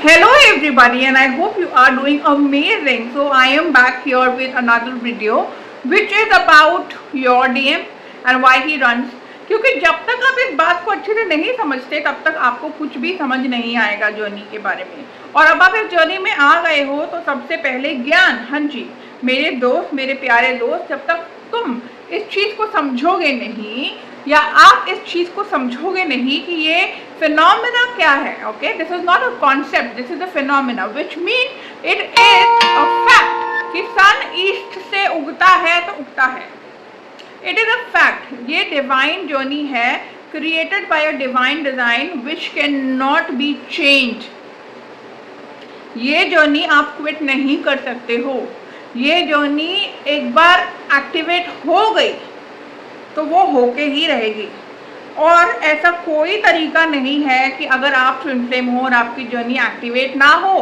Hello everybody, and I hope you are doing amazing. So I am back here with another video which is about your DM and why he runs. क्योंकि जब तक आप इस बात को अच्छे से नहीं समझते तब तक आपको कुछ भी समझ नहीं आएगा जर्नी के बारे में। और अब आप इस जर्नी में आ गए हो तो सबसे पहले ज्ञान। हाँ जी मेरे दोस्त, मेरे प्यारे दोस्त, जब तक तुम इस चीज़ को समझोगे नहीं या आप इस चीज़ को समझोगे नहीं कि ये फिनोमेना क्या है, okay, this is not a concept, this is a phenomena which mean it is a fact कि सन ईस्ट से उगता है तो उगता है। It is a fact. ये डिवाइन जर्नी है, created by a divine design which can not be change. ये जर्नी आप क्विट नहीं कर सकते हो। ये जर्नी एक बार एक्टिवेट हो गई तो वो होके ही रहेगी। और ऐसा कोई तरीका नहीं है कि अगर आप ट्विन फ्लेम हो और आपकी जर्नी एक्टिवेट ना हो।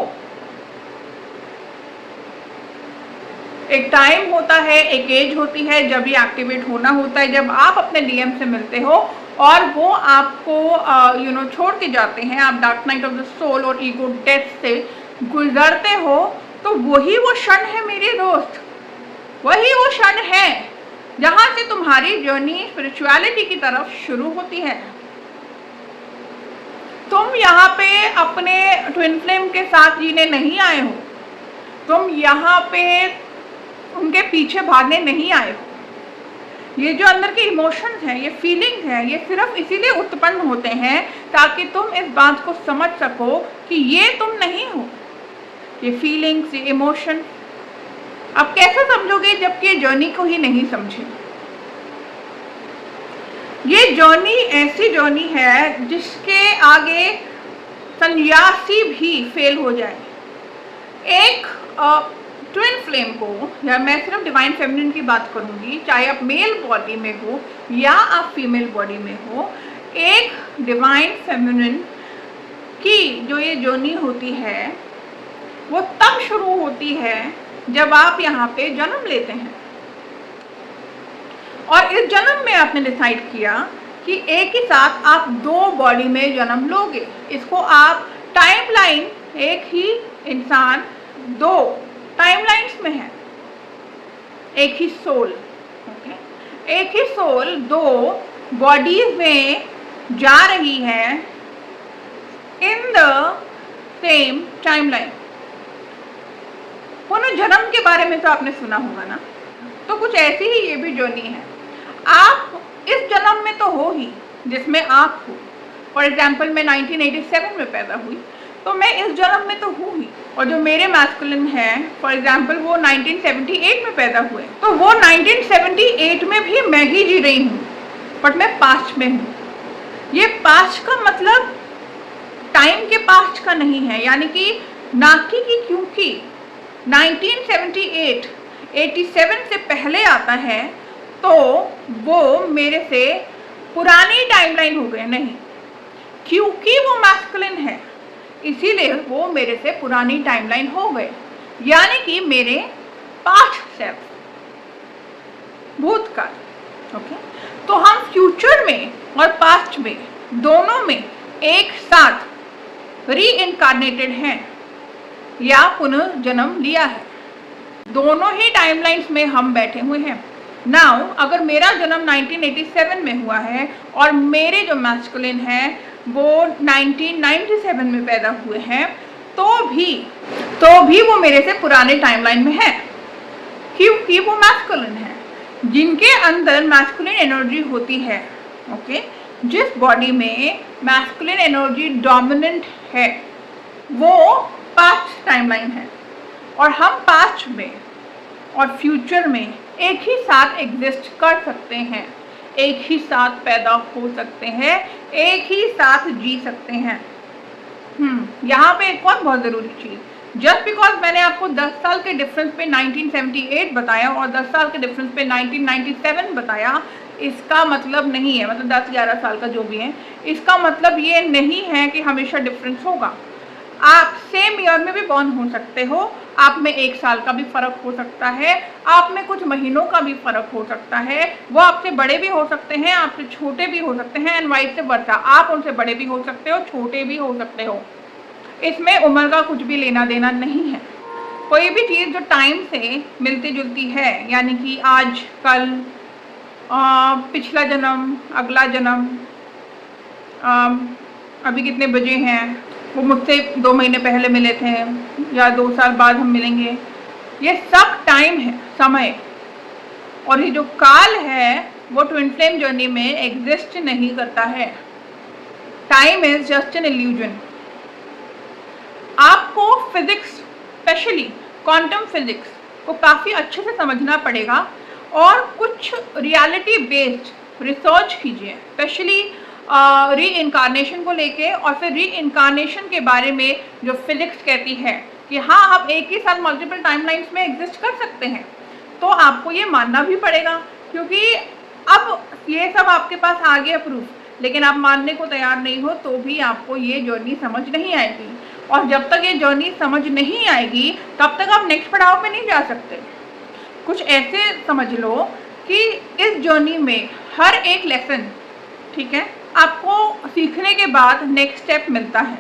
एक टाइम होता है, एक एज होती है जब ये एक्टिवेट होना होता है, जब आप अपने डीएम से मिलते हो और वो आपको छोड़ के जाते हैं, आप dark night of the soul और ईगो डेथ से गुजरते हो, तो वही वो क्षण है मेरे दोस्त, वही वो क्षण है जहां से तुम्हारी जर्नी स्पिरिचुअलिटी की तरफ शुरू होती है। तुम यहाँ पे अपने ट्विन फ्लेम के साथ जीने नहीं आए हो, तुम यहाँ पे उनके पीछे भागने नहीं आए हो। ये जो अंदर के इमोशंस हैं, ये फीलिंग्स हैं, ये सिर्फ इसीलिए उत्पन्न होते हैं ताकि तुम इस बात को समझ सको कि ये तुम नहीं हो। ये फीलिंग्स, ये इमोशन आप कैसे समझोगे जबकि ये जर्नी को ही नहीं समझे। ये जर्नी ऐसी जर्नी है जिसके आगे सन्यासी भी फेल हो जाए। एक ट्विन फ्लेम को, या मैं सिर्फ डिवाइन फेमिनिन की बात करूंगी, चाहे आप मेल बॉडी में हो या आप फीमेल बॉडी में हो, एक डिवाइन फेमिनिन की जो ये जर्नी होती है वो तब शुरू होती है जब आप यहाँ पे जन्म लेते हैं। और इस जन्म में आपने डिसाइड किया कि एक ही साथ आप दो बॉडी में जन्म लोगे। इसको आप टाइमलाइन, एक ही इंसान दो टाइमलाइंस में है, एक ही सोल, ओके, एक ही सोल दो बॉडीज में जा रही है इन द सेम टाइमलाइन। पुनर्जन्म के बारे में तो आपने सुना होगा ना, तो कुछ ऐसी ही ये भी जर्नी है। आप इस जन्म में तो हो ही जिसमें आप हो। फॉर एग्जाम्पल मैं 1987 में पैदा हुई तो मैं इस जन्म में तो हूँ ही, और जो मेरे मैस्कुलिन है फॉर एग्जाम्पल वो 1978 में पैदा हुए, तो वो 1978 में भी मैं ही जी रही हूँ, बट मैं पास्ट में हूँ। ये पास्ट का मतलब टाइम के पास्ट का नहीं है, यानी कि ना कि क्योंकि 1978 87 से पहले आता है तो वो मेरे से पुरानी टाइमलाइन हो गए, नहीं, क्योंकि वो मैस्कुलिन है इसीलिए वो मेरे से पुरानी टाइमलाइन हो गए, यानी कि मेरे पास्ट सेल्फ, भूतकाल, ओके। तो हम फ्यूचर में और पास्ट में दोनों में एक साथ रीइनकार्नेटेड हैं या पुनर्जन्म लिया है। दोनों ही टाइमलाइंस में हम बैठे हुए हैं। नाउ अगर मेरा जन्म 1987 में हुआ है और मेरे जो मैस्कुलिन है वो 1997 में पैदा हुए हैं, तो भी वो मेरे से पुराने टाइमलाइन में है, क्योंकि वो मैस्कुलिन है। जिनके अंदर मैस्कुलिन एनर्जी होती है, ओके, जिस बॉडी में मैस्कुलिन एनर्जी डोमिनेंट है वो पास्ट टाइमलाइन है, और हम पास्ट में और फ्यूचर में एक ही साथ एग्जिस्ट कर सकते हैं, एक ही साथ पैदा हो सकते हैं, एक ही साथ जी सकते हैं। यहाँ पे एक और बहुत ज़रूरी चीज़, जस्ट बिकॉज मैंने आपको 10 साल के डिफरेंस पे 1978 बताया और 10 साल के डिफरेंस पे 1997 बताया, इसका मतलब नहीं है, मतलब 10-11 साल का जो भी है, इसका मतलब ये नहीं है कि हमेशा डिफरेंस होगा। आप सेम ईयर में भी बॉर्न हो सकते हो, आप में 1 साल का भी फर्क हो सकता है, आप में कुछ महीनों का भी फर्क हो सकता है, वो आपसे बड़े भी हो सकते हैं, आपसे छोटे भी हो सकते हैं, एंड वाइस वर्सा, आप उनसे बड़े भी हो सकते हो, छोटे भी हो सकते हो। इसमें उम्र का कुछ भी लेना देना नहीं है। कोई भी चीज़ जो टाइम से मिलती जुलती है, यानी कि आज, कल, पिछला जन्म, अगला जन्म, अभी कितने बजे हैं, वो मुझसे 2 महीने पहले मिले थे या 2 साल बाद हम मिलेंगे, ये सब टाइम है, समय। और ये जो काल है वो ट्विन फ्लेम जर्नी में एग्जिस्ट नहीं करता है। Time is just an illusion. आपको फिजिक्स, स्पेशली क्वांटम फिजिक्स को काफ़ी अच्छे से समझना पड़ेगा और कुछ रियलिटी बेस्ड रिसर्च कीजिए, स्पेशली री इनकारनेशन को लेके, और फिर री इनकारनेशन के बारे में जो फिजिक्स कहती है कि हाँ, हम एक ही साथ मल्टीपल टाइमलाइंस में एग्जिस्ट कर सकते हैं, तो आपको ये मानना भी पड़ेगा, क्योंकि अब ये सब आपके पास आ गया प्रूफ, लेकिन आप मानने को तैयार नहीं हो तो भी आपको ये जर्नी समझ नहीं आएगी। और जब तक ये जर्नी समझ नहीं आएगी तब तक आप नेक्स्ट पड़ाव में नहीं जा सकते। कुछ ऐसे समझ लो कि इस जर्नी में हर एक लेसन, ठीक है, आपको सीखने के बाद नेक्स्ट स्टेप मिलता है।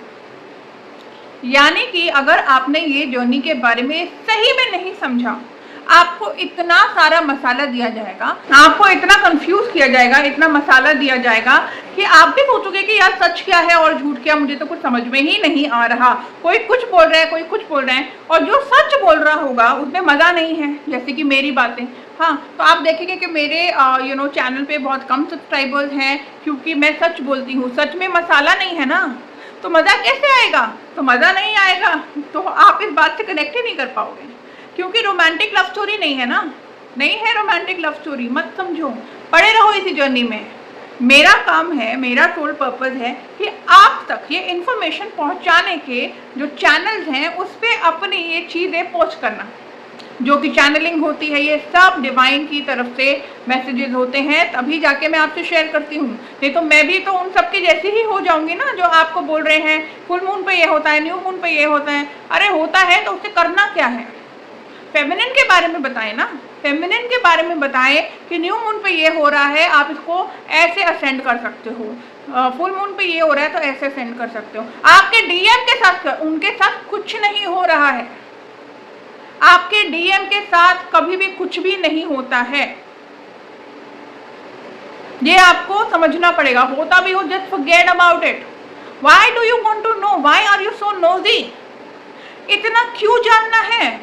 यानी कि अगर आपने ये जर्नी के बारे में सही में नहीं समझा, आपको इतना सारा मसाला दिया जाएगा, आपको इतना कंफ्यूज किया जाएगा, इतना मसाला दिया जाएगा कि आप भी सोचोगे कि यार सच क्या है और झूठ क्या, मुझे तो कुछ समझ में ही नहीं आ रहा। कोई कुछ बोल रहा है, कोई कुछ बोल रहे हैं, और जो सच बोल रहा होगा उसमें मज़ा नहीं है। जैसे कि मेरी बातें, हाँ, तो आप देखेंगे कि मेरे चैनल पे बहुत कम सब्सक्राइबर्स हैं, क्योंकि मैं सच बोलती हूँ। सच में मसाला नहीं है ना, तो मज़ा कैसे आएगा? तो मज़ा नहीं आएगा तो आप इस बात से कनेक्ट ही नहीं कर पाओगे, क्योंकि रोमांटिक लव स्टोरी नहीं है ना, नहीं है रोमांटिक लव स्टोरी। मत समझो, पड़े रहो इसी जर्नी में। मेरा काम है, मेरा सोल पर्पस है कि आप तक ये इन्फॉर्मेशन पहुंचाने के जो चैनल्स हैं उस पर अपनी ये चीज़ें पोस्ट करना। जो कि चैनलिंग होती है, ये सब डिवाइन की तरफ से मैसेजेस होते हैं, तभी जाके मैं आपसे शेयर करती हूँ। नहीं तो मैं भी तो उन सब के जैसी ही हो जाऊंगी ना, जो आपको बोल रहे हैं फुल मून पे ये होता है, न्यू मून पे ये होता है। अरे होता है तो उसे करना क्या है? फेमिनिन के बारे में बताएं ना, फेमिनिन के बारे में बताएं कि न्यू मून पे ये हो रहा है, आप इसको ऐसे असेंड कर सकते हो, फुल मून पे ये हो रहा है तो ऐसे असेंड कर सकते हो। आपके डीएम के साथ, उनके साथ कुछ नहीं हो रहा है, आपके डीएम के साथ कभी भी कुछ भी नहीं होता है। ये आपको समझना पड़ेगा। होता भी हो, just forget about it. Why do you want to know? Why are you so nosy? इतना क्यों जानना है?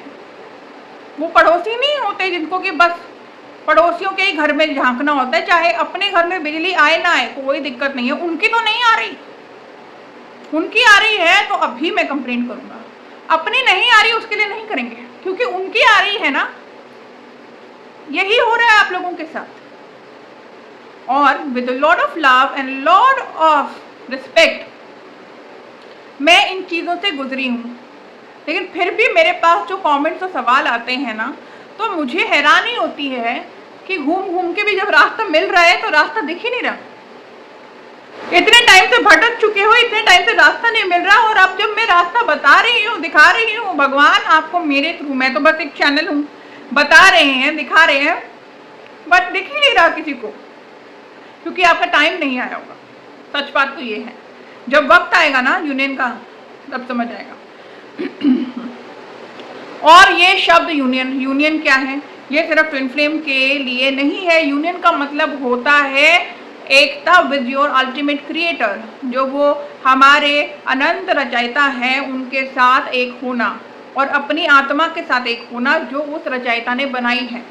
वो पड़ोसी नहीं होते जिनको कि बस पड़ोसियों के ही घर में झांकना होता है, चाहे अपने घर में बिजली आए ना आए कोई दिक्कत नहीं है। उनकी तो नहीं आ रही, उनकी आ रही है तो अभी मैं कंप्लेंट करूंगा। अपनी नहीं आ रही उसके लिए नहीं करेंगे, क्योंकि उनकी आ रही है ना। यही हो रहा है आप लोगों के साथ। और with lot of love and lot of respect मैं इन चीज़ों से गुजरी हूँ, लेकिन फिर भी मेरे पास जो कमेंट्स और सवाल आते हैं ना, तो मुझे हैरानी होती है कि घूम घूम के भी जब रास्ता मिल रहा है तो रास्ता दिख ही नहीं रहा। इतने टाइम से भटक चुके हो, इतने टाइम से रास्ता नहीं मिल रहा, और अब जब मैं रास्ता बता रही हूँ, दिखा रही हूँ, भगवान आपको मेरे थ्रू, मैं तो बस एक चैनल हूँ, बता रहे हैं, दिखा रहे हैं, बट दिख ही नहीं रहा किसी को, क्योंकि आपका टाइम नहीं आया होगा। सच बात तो ये है, जब वक्त आएगा ना यूनियन का, तब समझ आएगा। और ये शब्द यूनियन, यूनियन क्या है? ये सिर्फ ट्विन फ्लेम के लिए नहीं है। यूनियन का मतलब होता है एकता विद योर अल्टीमेट क्रिएटर, जो वो हमारे अनंत रचयिता है, उनके साथ एक होना, और अपनी आत्मा के साथ एक होना जो उस रचयिता ने बनाई है।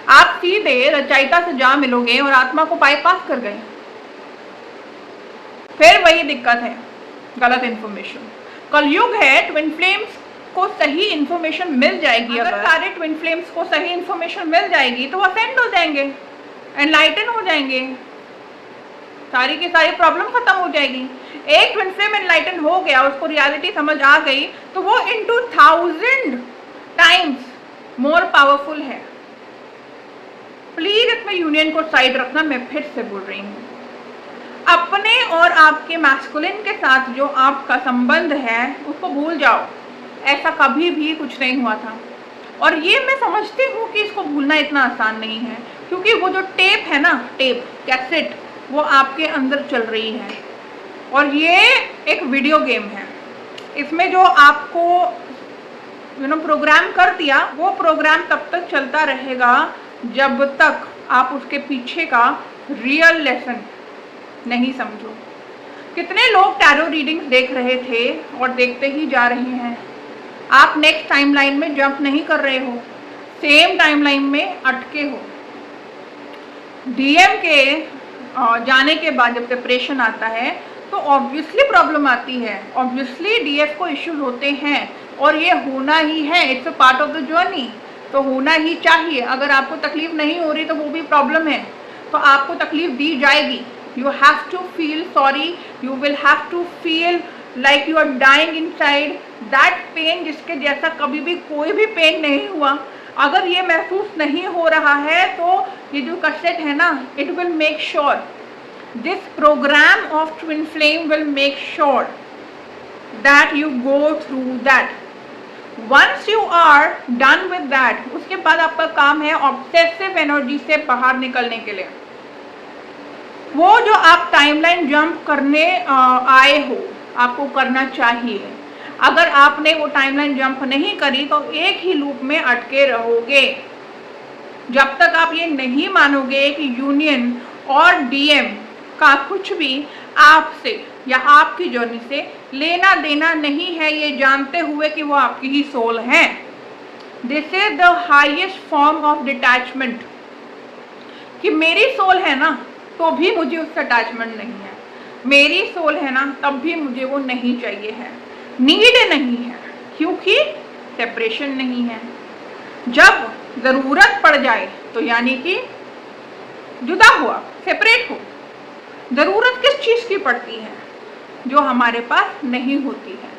आप सीधे रचयिता से जा मिलोगे और आत्मा को बाईपास कर गए, फिर वही दिक्कत है, गलत इंफॉर्मेशन। कलयुग है, ट्विन फ्लेम्स को सही इंफॉर्मेशन मिल जाएगी। अगर सारे ट्विन फ्लेम्स को सही इंफॉर्मेशन मिल जाएगी तो वो असेंड हो जाएंगे, एनलाइटन हो जाएंगे, सारी की सारी प्रॉब्लम खत्म हो जाएगी। एक ट्विन फ्लेम एनलाइटन हो गया, उसको रियलिटी समझ आ गई, तो वो इनटू 1000 टाइम्स मोर पावरफुल है। प्लीज इसमें यूनियन को साइड रखना, मैं फिर से बोल रही हूँ। अपने और आपके मैस्कुलिन के साथ जो आपका संबंध है उसको भूल जाओ, ऐसा कभी भी कुछ नहीं हुआ था। और ये मैं समझती हूँ कि इसको भूलना इतना आसान नहीं है, क्योंकि वो जो टेप है ना, टेप कैसेट, वो आपके अंदर चल रही है, और ये एक वीडियो गेम है। इसमें जो आपको प्रोग्राम कर दिया, वो प्रोग्राम तब तक चलता रहेगा जब तक आप उसके पीछे का रियल लेसन नहीं समझो। कितने लोग टैरो रीडिंग्स देख रहे थे और देखते ही जा रहे हैं। आप नेक्स्ट टाइमलाइन में जंप नहीं कर रहे हो, सेम टाइमलाइन में अटके हो। डीएम के जाने के बाद जब सेपरेशन आता है तो ऑब्वियसली प्रॉब्लम आती है, ऑब्वियसली डीएफ को इश्यूज होते हैं और ये होना ही है, it's a part of the journey, तो होना ही चाहिए। अगर आपको तकलीफ नहीं हो रही तो वो भी प्रॉब्लम है, तो आपको तकलीफ दी जाएगी। You have to feel sorry, you will have to feel like you are dying inside that pain, जिसके जैसा कभी भी कोई भी पेन नहीं हुआ। अगर ये महसूस नहीं हो रहा है तो ये जो कैसेट है ना, it will make sure, this program of twin flame will make sure that you go through that. Once you are done with that, उसके बाद आपका काम है ऑब्सेसिव एनर्जी से बाहर निकलने के लिए। वो जो आप टाइमलाइन जंप करने आए हो, आपको करना चाहिए। अगर आपने वो टाइमलाइन जंप नहीं करी तो एक ही लूप में अटके रहोगे जब तक आप ये नहीं मानोगे कि यूनियन और डीएम का कुछ भी आपसे या आपकी जर्नी से लेना देना नहीं है, ये जानते हुए कि वो आपकी ही सोल है। This is the highest form of detachment, कि मेरी सोल है ना तो भी मुझे उससे अटैचमेंट नहीं है, मेरी सोल है ना तब भी मुझे वो नहीं चाहिए है, नीड नहीं है, क्योंकि सेपरेशन नहीं है। जब ज़रूरत पड़ जाए तो यानी कि जुदा हुआ, सेपरेट हो, ज़रूरत किस चीज़ की पड़ती है? जो हमारे पास नहीं होती है।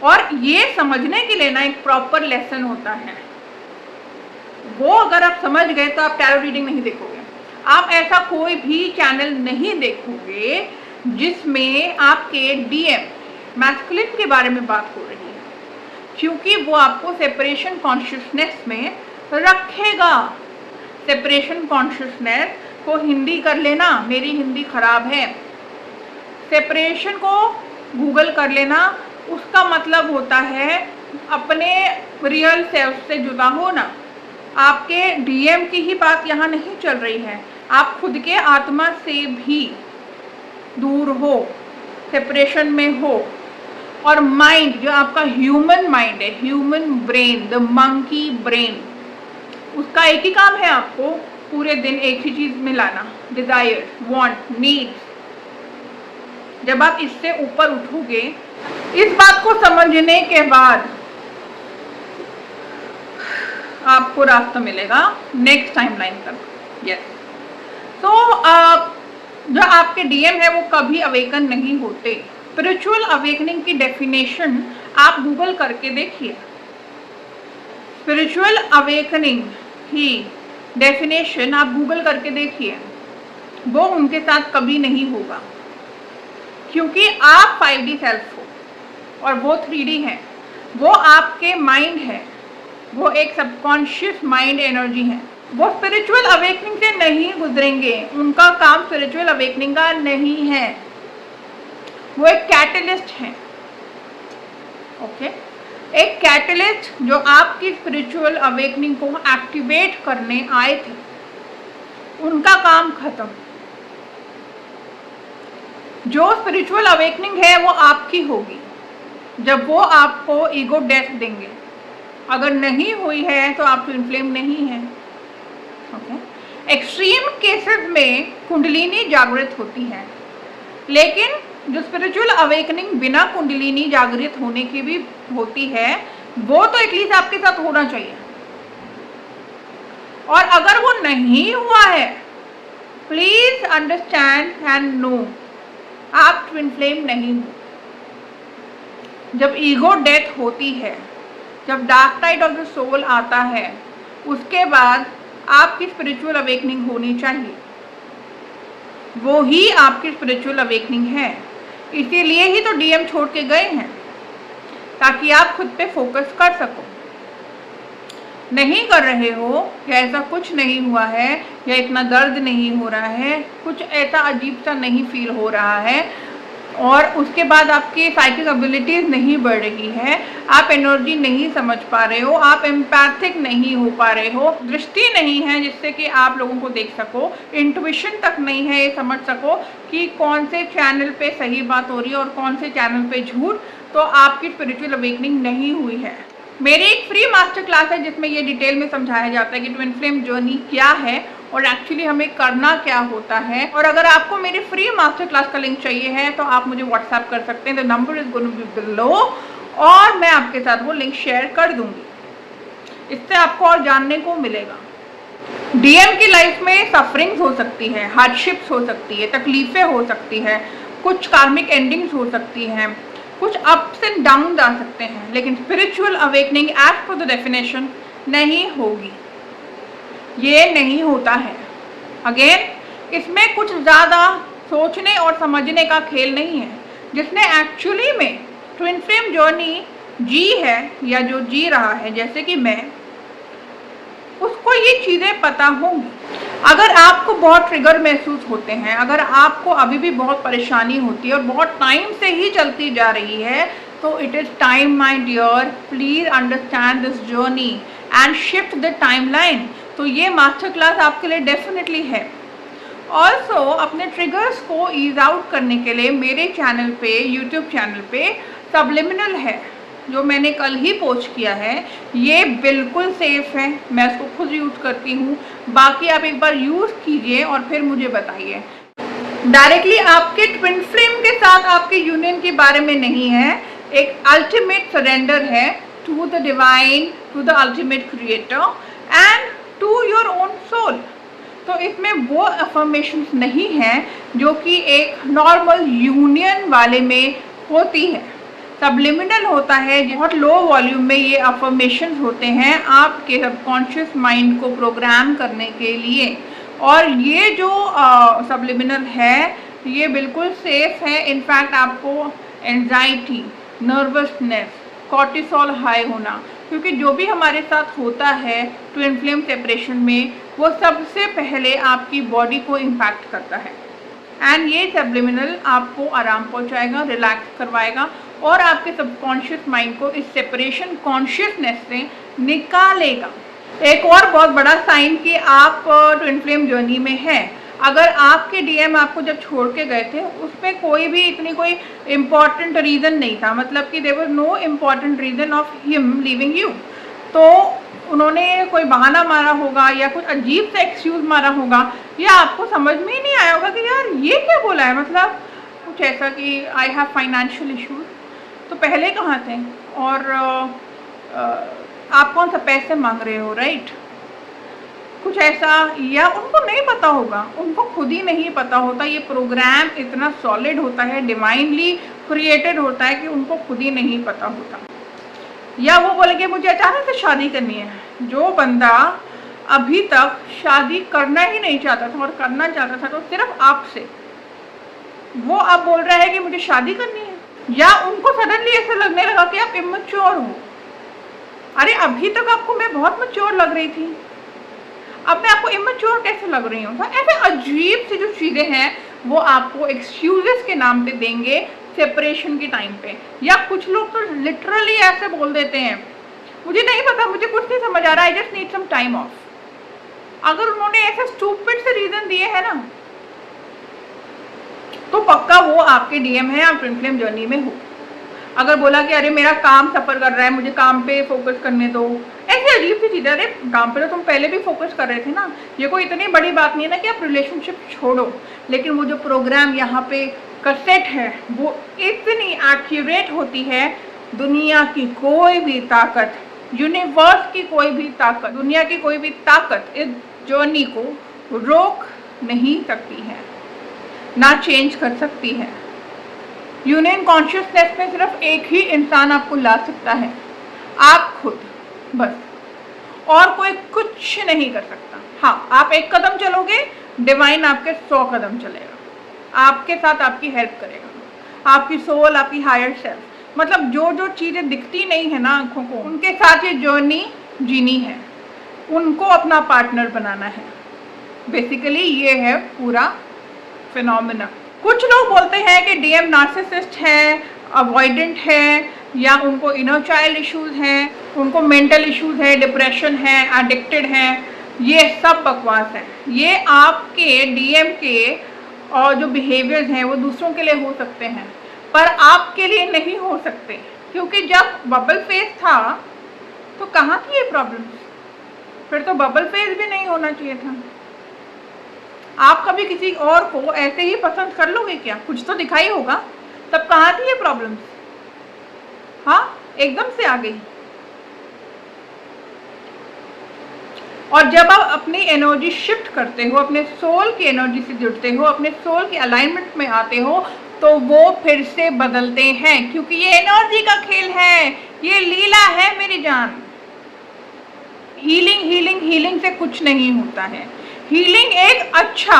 और ये समझने के लिए ना एक प्रॉपर लेसन होता है, वो अगर आप समझ गए तो आप टैरो रीडिंग नहीं देखोगे, आप ऐसा कोई भी चैनल नहीं देखोगे जिसमें आपके डीएम मैस्कुलिन के बारे में बात हो रही है, क्योंकि वो आपको सेपरेशन कॉन्शियसनेस में रखेगा। सेपरेशन कॉन्शियसनेस को हिंदी कर लेना, मेरी हिंदी खराब है, सेपरेशन को गूगल कर लेना, उसका मतलब होता है अपने रियल सेल्फ से जुदा होना। आपके डीएम की ही बात यहाँ नहीं चल रही है, आप खुद के आत्मा से भी दूर हो, सेपरेशन में हो। और माइंड, जो आपका ह्यूमन माइंड है, human brain, the monkey brain, उसका एक ही काम है आपको पूरे दिन एक ही चीज में लाना, डिजायर, वांट, नीड्स। जब आप इससे ऊपर उठोगे, इस बात को समझने के बाद आपको रास्ता मिलेगा नेक्स्ट टाइमलाइन तक। यस, तो जो आपके डीएम है वो कभी अवेकन नहीं होते। स्पिरिचुअल अवेकनिंग की डेफिनेशन आप गूगल करके देखिए, स्पिरिचुअल अवेकनिंग की डेफिनेशन आप गूगल करके देखिए, वो उनके साथ कभी नहीं होगा, क्योंकि आप 5D सेल्फ हो और वो 3D है। वो आपके माइंड है, वो एक सबकॉन्शियस माइंड एनर्जी है। वो स्पिरिचुअल अवेकनिंग से नहीं गुजरेंगे, उनका काम स्पिरिचुअल अवेकनिंग का नहीं है, वो एक कैटलिस्ट है। ओके, एक कैटलिस्ट जो आपकी स्पिरिचुअल अवेकनिंग को एक्टिवेट करने आए थे, उनका काम खत्म। जो स्पिरिचुअल अवेकनिंग है वो आपकी होगी जब वो आपको ईगो डेथ देंगे। अगर नहीं हुई है तो आप ट्विन फ्लेम नहीं है। ओके, एक्सट्रीम केसेस में कुंडलिनी जागृत होती है, लेकिन जो स्पिरिचुअल अवेकनिंग बिना कुंडलिनी जागृत होने की भी होती है, वो तो एटलीस्ट आपके साथ होना चाहिए। और अगर वो नहीं हुआ है, प्लीज अंडरस्टैंड एंड नो, आप ट्विन फ्लेम नहीं हो। जब ईगो डेथ होती है, जब dark night of the soul आता है, उसके बाद आपकी स्पिरिचुअल अवेकनिंग होनी चाहिए। वो ही आपकी स्पिरिचुअल अवेकनिंग है। इसीलिए ही तो डीएम छोड़ के गए हैं, ताकि आप खुद पे फोकस कर सको। नहीं कर रहे हो, या ऐसा कुछ नहीं हुआ है, या इतना दर्द नहीं हो रहा है, कुछ ऐसा अजीब सा नहीं फील हो रहा है, और उसके बाद आपकी साइकिक एबिलिटीज नहीं बढ़ रही है, आप एनर्जी नहीं समझ पा रहे हो, आप एम्पैथिक नहीं हो पा रहे हो, दृष्टि नहीं है जिससे कि आप लोगों को देख सको, इंट्यूशन तक नहीं है ये समझ सको कि कौन से चैनल पे सही बात हो रही है और कौन से चैनल पे झूठ, तो आपकी स्पिरिचुअल अवेकनिंग नहीं हुई है। मेरी एक फ्री मास्टर क्लास है जिसमें ये डिटेल में समझाया जाता है कि ट्विन फ्लेम जर्नी क्या है और एक्चुअली हमें करना क्या होता है। और अगर आपको मेरी फ्री मास्टर क्लास का लिंक चाहिए है तो आप मुझे व्हाट्सएप कर सकते हैं, the number is going to be below, और मैं आपके साथ वो लिंक शेयर कर दूंगी। इससे आपको और जानने को मिलेगा। डीएम की लाइफ में सफरिंग्स हो सकती है, हार्डशिप्स हो सकती है, तकलीफें हो सकती है, कुछ कार्मिक एंडिंग्स हो सकती हैं, कुछ अप्स एंड डाउन आ सकते हैं, लेकिन spiritual awakening as per the definition नहीं होगी, ये नहीं होता है। अगेन इसमें कुछ ज़्यादा सोचने और समझने का खेल नहीं है। जिसने एक्चुअली में ट्विन फ्लेम जर्नी जी है या जो जी रहा है जैसे कि मैं, उसको ये चीज़ें पता होंगी। अगर आपको बहुत ट्रिगर महसूस होते हैं, अगर आपको अभी भी बहुत परेशानी होती है और बहुत टाइम से ही चलती जा रही है, तो it is time my dear, please understand this journey and shift the timeline. तो ये मास्टर क्लास आपके लिए डेफिनेटली है। ऑल्सो अपने ट्रिगर्स को ईज आउट करने के लिए मेरे चैनल पे, यूट्यूब चैनल पे सबलिमिनल है जो मैंने कल ही पोस्ट किया है, ये बिल्कुल सेफ है, मैं इसको खुद यूज़ करती हूँ। बाकी आप एक बार यूज़ कीजिए और फिर मुझे बताइए। डायरेक्टली आपके ट्विन फ्लेम के साथ आपके यूनियन के बारे में नहीं है, एक अल्टीमेट सरेंडर है to the divine, to the ultimate creator and to your own soul. तो इसमें वो अफर्मेशंस नहीं हैं जो कि एक नॉर्मल यूनियन वाले में होती है। सबलिमिनल होता है, बहुत लो वॉल्यूम में ये अफर्मेशंस होते हैं आपके सबकॉन्शियस माइंड को प्रोग्राम करने के लिए। और ये जो सबलिमिनल है ये बिल्कुल सेफ है। इनफैक्ट आपको एंजाइटी, नर्वसनेस, कॉर्टिसोल हाई होना, क्योंकि जो भी हमारे साथ होता है ट्विन फ्लेम सेपरेशन में, वो सबसे पहले आपकी बॉडी को इम्पैक्ट करता है। एंड ये सबलिमिनल आपको आराम पहुंचाएगा, रिलैक्स करवाएगा और आपके सबकॉन्शियस माइंड को इस सेपरेशन कॉन्शियसनेस से निकालेगा। एक और बहुत बड़ा साइन कि आप ट्विन फ्लेम जर्नी में हैं, अगर आपके डीएम आपको जब छोड़ के गए थे उसमें कोई भी इतनी कोई इम्पॉर्टेंट रीज़न नहीं था, मतलब कि there was no important reason of him leaving you, तो उन्होंने कोई बहाना मारा होगा या कुछ अजीब सा एक्सक्यूज मारा होगा, या आपको समझ में ही नहीं आया होगा कि यार ये क्या बोला है, मतलब कुछ ऐसा कि आई हैव फाइनेंशियल इशूज, तो पहले कहाँ थे और आप कौन सा पैसे मांग रहे हो, राइट, कुछ ऐसा। या उनको नहीं पता होगा, उनको खुद ही नहीं पता होता, ये प्रोग्राम इतना सॉलिड होता है, डिवाइनली क्रिएटेड होता है कि उनको खुद ही नहीं पता होता। या वो बोलेंगे मुझे अचानक से शादी करनी है। जो बंदा अभी तक शादी करना ही नहीं चाहता था और करना चाहता था तो सिर्फ आपसे, वो अब बोल रहा है कि मुझे शादी करनी है। या उनको सडनली ऐसा लगने लगा कि आप इमैच्योर हो। अरे अभी तक आपको मैं बहुत मैच्योर लग रही थी, अब मैं आपको इमैच्योर कैसे लग रही हूँ। तो ऐसे अजीब सी जो चीज़ें हैं वो आपको एक्सक्यूजेस के नाम पे देंगे सेपरेशन के टाइम पे। या कुछ लोग तो लिटरली ऐसे बोल देते हैं मुझे नहीं पता, मुझे कुछ नहीं समझ आ रहा, I just need some time off. अगर उन्होंने ऐसे स्टूपिड से रीजन दिए हैं ना, तो पक्का वो आपके डीएम है, आप ट्विन फ्लेम जर्नी में हो। अगर बोला कि अरे मेरा काम सफ़र कर रहा है, मुझे काम पे फोकस करने दो, ऐसे अजीब सी चीज़। अरे काम पे तो तुम पहले भी फोकस कर रहे थे ना, ये कोई इतनी बड़ी बात नहीं है ना कि आप रिलेशनशिप छोड़ो। लेकिन वो जो प्रोग्राम यहाँ पे कैसेट है वो इतनी एक्यूरेट होती है, दुनिया की कोई भी ताकत, यूनिवर्स की कोई भी ताकत, दुनिया की कोई भी ताकत इस जर्नी को रोक नहीं सकती है, ना चेंज कर सकती है। यूनियन कॉन्शियसनेस में सिर्फ एक ही इंसान आपको ला सकता है, आप खुद, बस, और कोई कुछ नहीं कर सकता। हाँ, आप एक कदम चलोगे, डिवाइन आपके 100 कदम चलेगा, आपके साथ आपकी हेल्प करेगा, आपकी सोल, आपकी हायर सेल्फ। मतलब जो जो चीज़ें दिखती नहीं है ना आंखों को, उनके साथ ये जर्नी जीनी है, उनको अपना पार्टनर बनाना है। बेसिकली ये है पूरा फिनोमेना। कुछ लोग बोलते हैं कि डीएम नार्सिसिस्ट है, अवॉइडेंट है, या उनको इनर चाइल्ड इश्यूज हैं, उनको मेंटल इश्यूज है, डिप्रेशन है, एडिक्टेड है। ये सब बकवास है। ये आपके डीएम के और जो बिहेवियर्स हैं वो दूसरों के लिए हो सकते हैं, पर आपके लिए नहीं हो सकते, क्योंकि जब बबल फेज था तो कहाँ थी ये प्रॉब्लम्स? फिर तो बबल फेज भी नहीं होना चाहिए था। आप कभी किसी और को ऐसे ही पसंद कर लोगे क्या? कुछ तो दिखाई होगा, तब कहाँ थी ये प्रॉब्लम्स? हाँ, एकदम से आ गई। और जब आप अपनी एनर्जी शिफ्ट करते हो, अपने सोल की एनर्जी से जुड़ते हो, अपने सोल के अलाइनमेंट में आते हो, तो वो फिर से बदलते हैं, क्योंकि ये एनर्जी का खेल है, ये लीला है मेरी जान। हीलिंग से कुछ नहीं होता है। हीलिंग एक अच्छा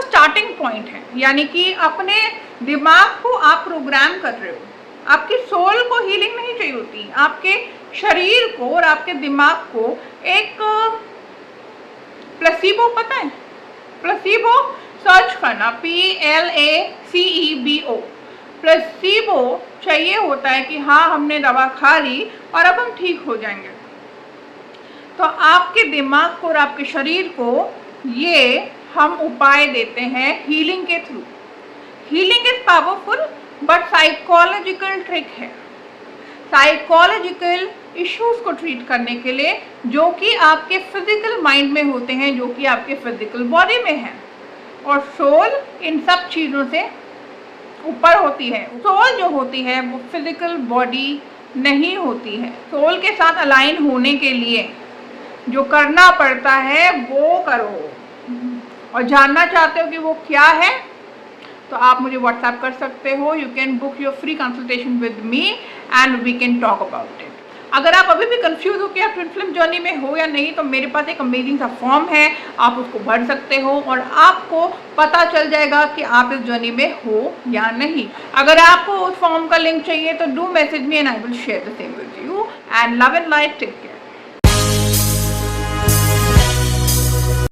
स्टार्टिंग पॉइंट है, यानी कि अपने दिमाग को आप प्रोग्राम कर रहे हो। आपकी सोल को हीलिंग नहीं चाहिए होती, आपके शरीर को और आपके दिमाग को एक प्लेसिबो, पता है प्लेसिबो? सर्च करना, PLACEBO। प्लेसिबो चाहिए होता है कि हाँ हमने दवा खा ली और अब हम ठीक हो जाएंगे। तो आपके दिमाग को और आपके शरीर को ये हम उपाय देते हैं हीलिंग के through. Healing is powerful, but psychological trick है। साइकोलॉजिकल इश्यूज को ट्रीट करने के लिए, जो कि आपके फिजिकल माइंड में होते हैं, जो कि आपके फिजिकल बॉडी में है, और सोल इन सब चीज़ों से ऊपर होती है। सोल जो होती है वो फिजिकल बॉडी नहीं होती है। सोल के साथ अलाइन होने के लिए जो करना पड़ता है वो करो। और जानना चाहते हो कि वो क्या है, तो आप मुझे व्हाट्सएप कर सकते हो। You can book your free consultation with me and we can talk about it. अगर आप अभी भी कंफ्यूज हो कि आप ट्विन फ्लेम जर्नी में हो या नहीं, तो मेरे पास एक अमेजिंग सा फॉर्म है, आप उसको भर सकते हो और आपको पता चल जाएगा कि आप इस जर्नी में हो या नहीं। अगर आपको उस फॉर्म का लिंक चाहिए तो do message me and I will share the same with you. And love and light, take care.